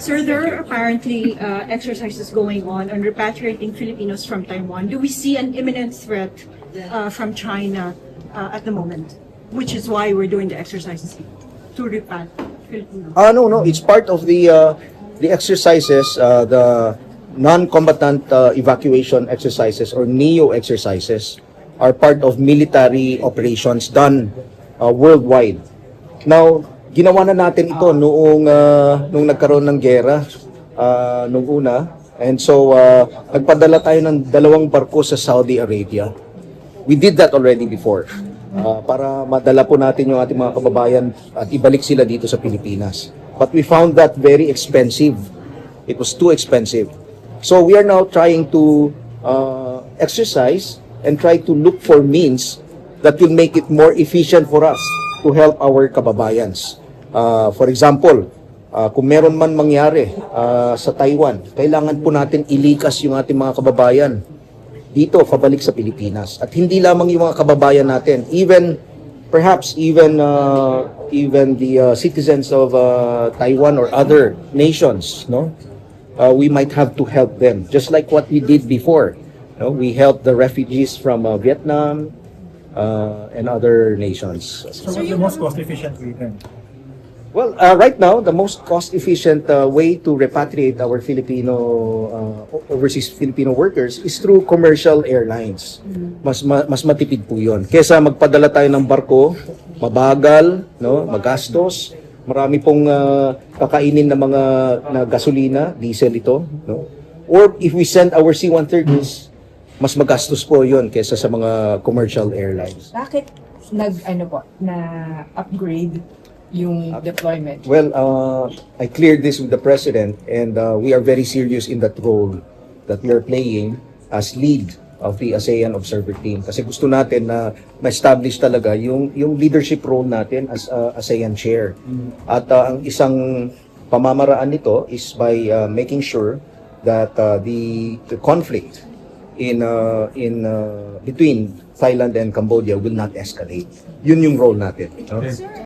Sir, there are apparently exercises going on repatriating Filipinos from Taiwan. Do we see an imminent threat from China at the moment? Which is why we're doing the exercises to repatriate Filipinos. No. It's part of the exercises, the non-combatant evacuation exercises or NEO exercises are part of military operations done worldwide. Now, ginawa na natin ito noong nagkaroon ng giyera nung una. And so, nagpadala tayo ng 2 barko sa Saudi Arabia. We did that already before. Para madala po natin yung ating mga kababayan at ibalik sila dito sa Pilipinas. But we found that very expensive. It was too expensive. So we are now trying to exercise and try to look for means that will make it more efficient for us to help our kababayans. For example, kung meron man mangyari sa Taiwan, kailangan po natin ilikas yung ating mga kababayan dito, pabalik sa Pilipinas. At hindi lamang yung mga kababayan natin, perhaps even the citizens of Taiwan or other nations, no? We might have to help them, just like what we did before. No? We helped the refugees from Vietnam and other nations. So what's the most cost-efficient way then? Well, right now, the most cost-efficient way to repatriate our overseas Filipino workers is through commercial airlines. Mas matipid po yun. Kesa magpadala tayo ng barko, mabagal, no, magastos, marami pong kakainin na mga gasolina, diesel ito. No? Or if we send our C-130s, mas magastos po yun kesa sa mga commercial airlines. Bakit na-upgrade yung deployment? Well, I cleared this with the President and we are very serious in that role that we are playing as lead of the ASEAN Observer Team. Kasi gusto natin na ma-establish talaga yung leadership role natin as ASEAN Chair. At ang isang pamamaraan nito is by making sure that the conflict in between Thailand and Cambodia will not escalate. Yun yung role natin. No?